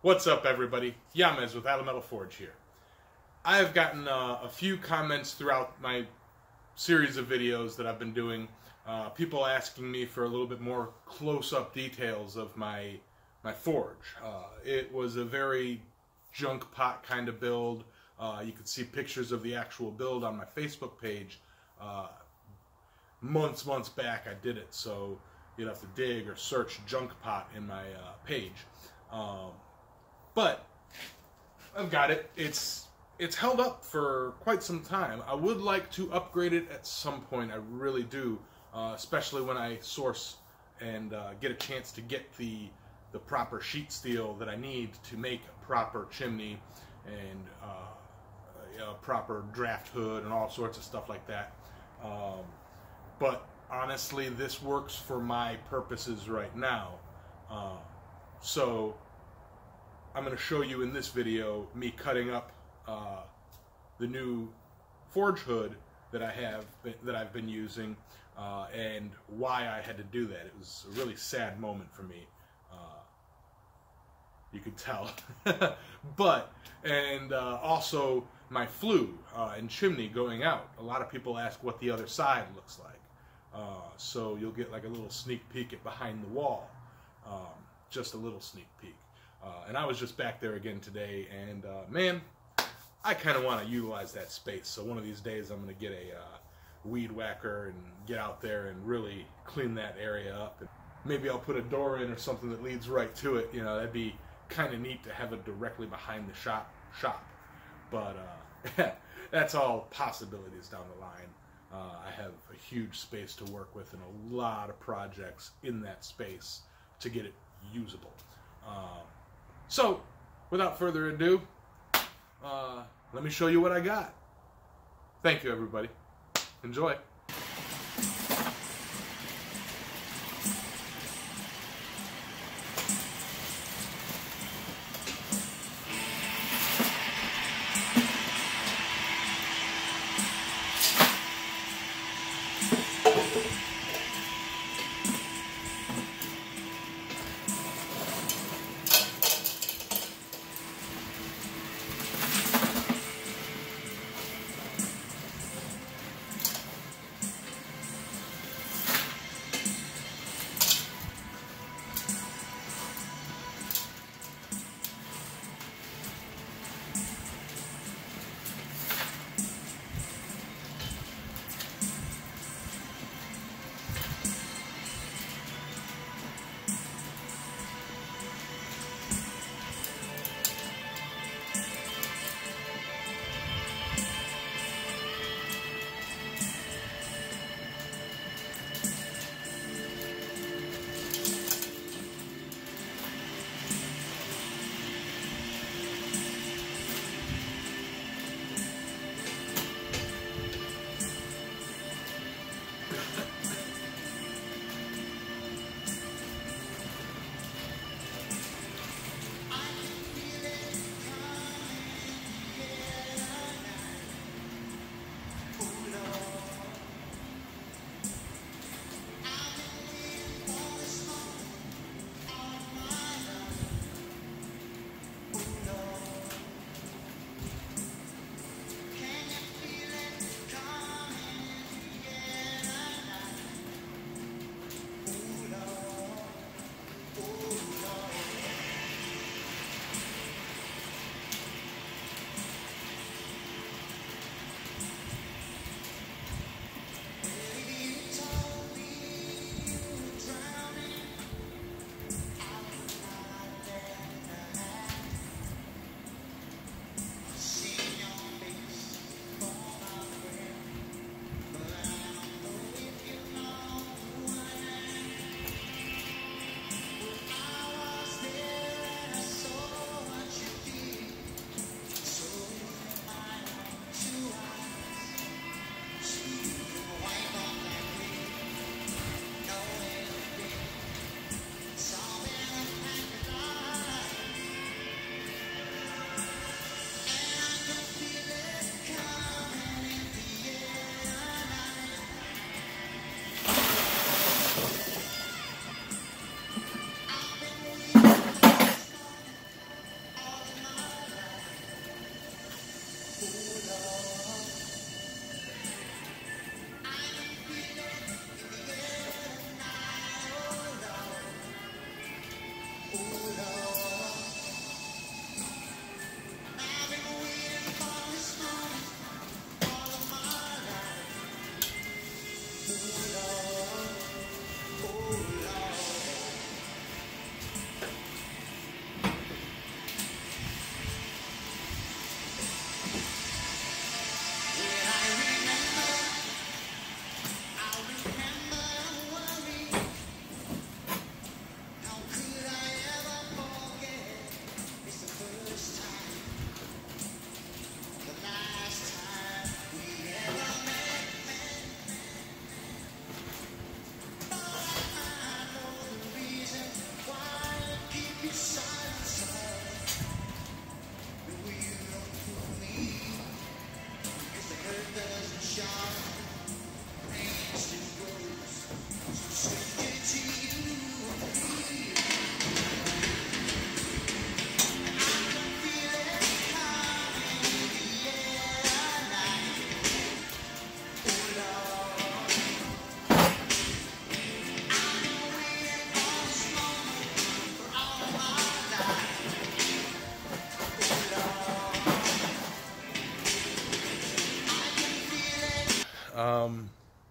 What's up, everybody? Yamez with Metal Forge here. I have gotten a few comments throughout my series of videos that I've been doing. People asking me for a little bit more close-up details of my forge. It was a very junk pot kind of build. You can see pictures of the actual build on my Facebook page. Months back I did it, so you'd have to dig or search junk pot in my page. But I've got it. It's held up for quite some time. I would like to upgrade it at some point. I really do, especially when I source and get a chance to get the proper sheet steel that I need to make a proper chimney and a proper draft hood and all sorts of stuff like that. But honestly, this works for my purposes right now. So I'm going to show you in this video me cutting up the new forge hood that I've been using, and why I had to do that. It was a really sad moment for me. You could tell. But also my flue and chimney going out. A lot of people ask what the other side looks like. So you'll get like a little sneak peek at behind the wall. Just a little sneak peek. And I was just back there again today, and man, I kind of want to utilize that space. So one of these days I'm going to get a weed whacker and get out there and really clean that area up. And maybe I'll put a door in or something that leads right to it. You know, that'd be kind of neat to have it directly behind the shop. But that's all possibilities down the line. I have a huge space to work with and a lot of projects in that space to get it usable. So, without further ado, let me show you what I got. Thank you, everybody. Enjoy.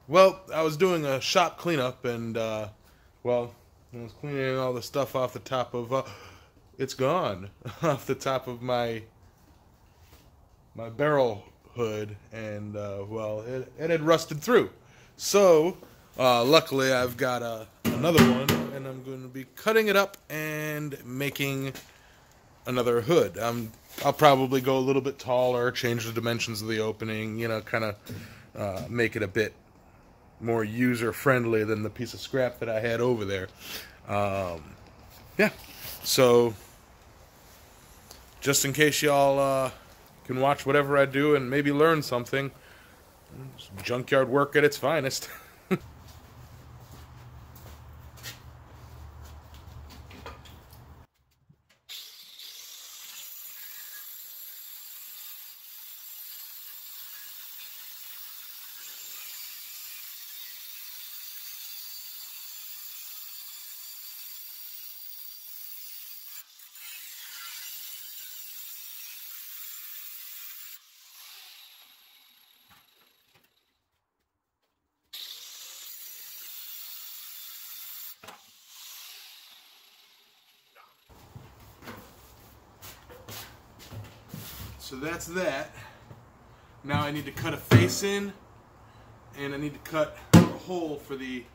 Well, I was doing a shop cleanup, and well, I was cleaning all the stuff off the top of it's gone off the top of my barrel hood, and well, it had rusted through. So luckily, I've got another one, and I'm going to be cutting it up and making another hood. I'll probably go a little bit taller, change the dimensions of the opening, you know, kind of make it a bit more user-friendly than the piece of scrap that I had over there. Yeah, so just in case y'all can watch whatever I do and maybe learn something, it's junkyard work at its finest. So that's that. Now I need to cut a face in, and I need to cut a hole for the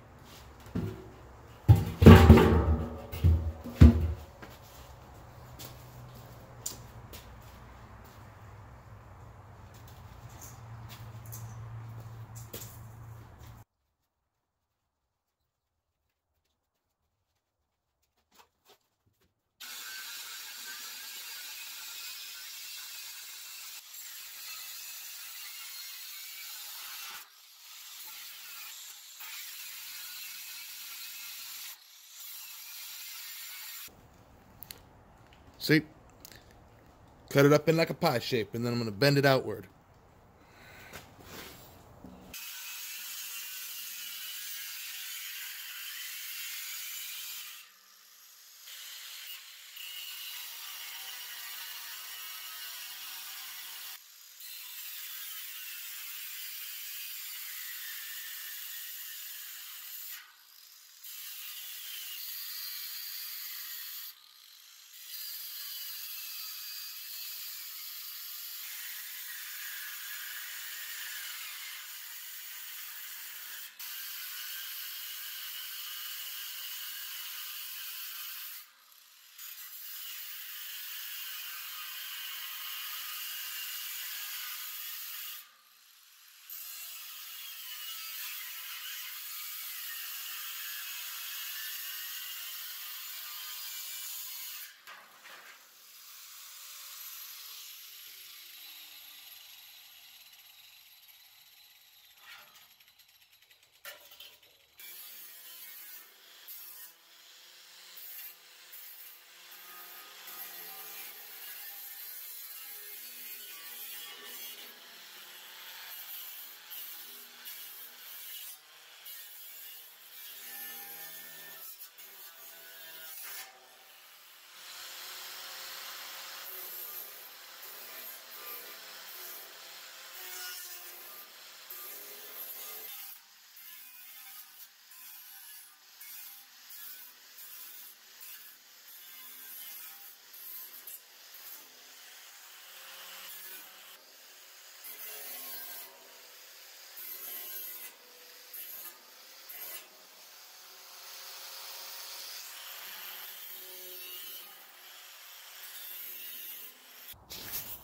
see? Cut it up in like a pie shape, and then I'm going to bend it outward.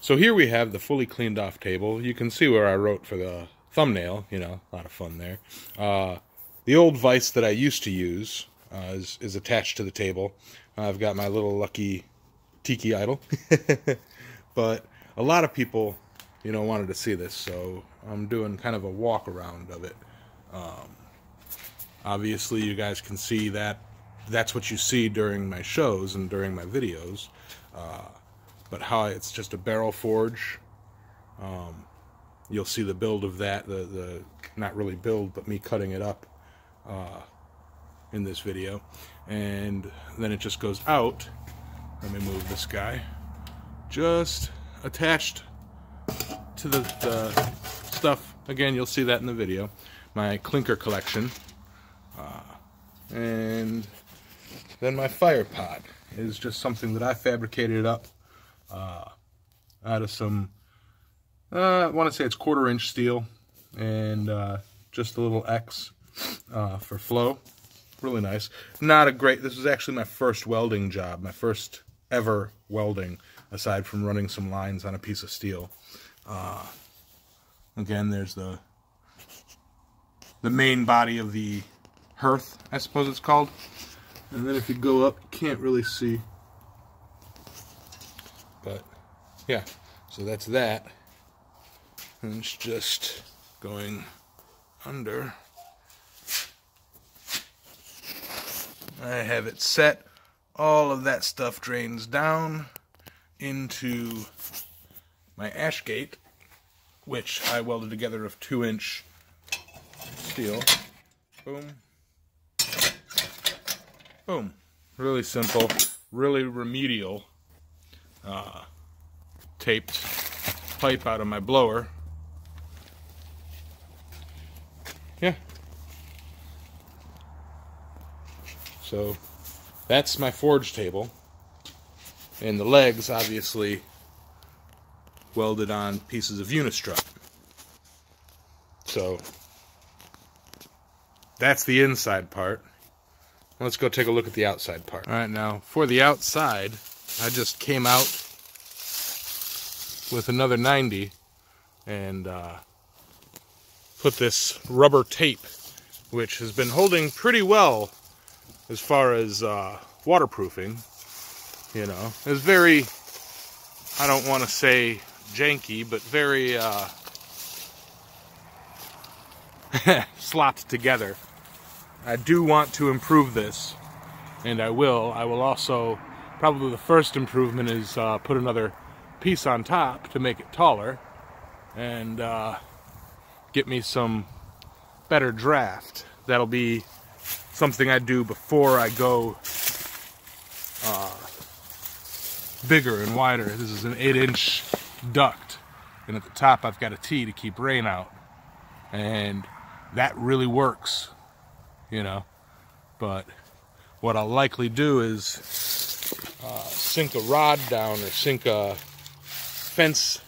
So here we have the fully cleaned off table. You can see where I wrote for the thumbnail, you know, a lot of fun there. The old vise that I used to use is attached to the table. I've got my little lucky tiki idol. But a lot of people wanted to see this, so I'm doing kind of a walk around of it. Obviously, you guys can see that that's what you see during my shows and during my videos, but how it's just a barrel forge. You'll see the build of that, the not really build, but me cutting it up in this video, and then it just goes out. Let me move this guy. Just attached to the stuff. Again, you'll see that in the video. My clinker collection. And then my fire pot is just something that I fabricated up out of some, I want to say it's 1/4-inch steel, and just a little X for flow. Really nice. Not a great, this was actually my first welding job, my first ever welding, aside from running some lines on a piece of steel. Again, there's the main body of the hearth, I suppose it's called. And then if you go up, you can't really see. But, yeah. So that's that. And it's just going under. I have it set. All of that stuff drains down into my ash gate, which I welded together of 2-inch steel. Boom. Boom. Really simple, really remedial. Taped pipe out of my blower. Yeah. So that's my forge table. And the legs, obviously, welded on pieces of unistrut. So that's the inside part. Let's go take a look at the outside part. All right, now for the outside, I just came out with another 90 and put this rubber tape, which has been holding pretty well as far as waterproofing. It's very, I don't want to say janky, but very slopped together. I do want to improve this, and I will. I will also, probably the first improvement is put another piece on top to make it taller and get me some better draft. That'll be something I do before I go bigger and wider. This is an 8-inch duct, and at the top I've got a T to keep rain out, and that really works. But what I'll likely do is sink a rod down or sink a fence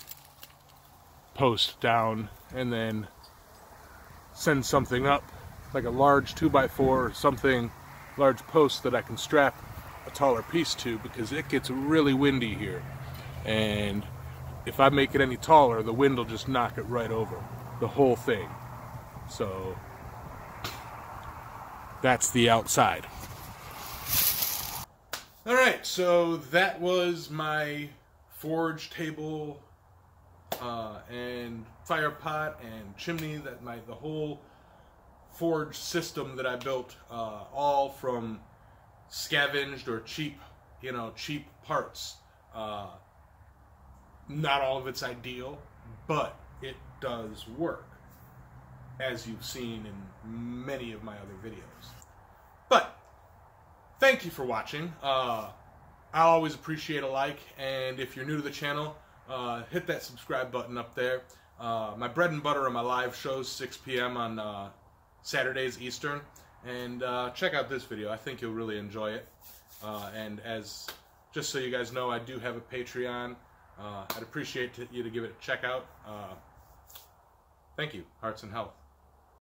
post down and then send something up, like a large 2x4 or something, large post that I can strap a taller piece to, because it gets really windy here. And if I make it any taller, the wind will just knock it right over, the whole thing. So that's the outside. Alright, so that was my forge table and fire pot and chimney, the whole forge system that I built, all from scavenged or cheap parts. Not all of it's ideal, but it does work, as you've seen in many of my other videos. But thank you for watching. I always appreciate a like, and if you're new to the channel, hit that subscribe button up there. My bread and butter are my live shows, 6 p.m. on Saturdays Eastern, and check out this video. I think you'll really enjoy it. And just so you guys know, I do have a Patreon. I'd appreciate you to give it a check out. Thank you. Hearts and health.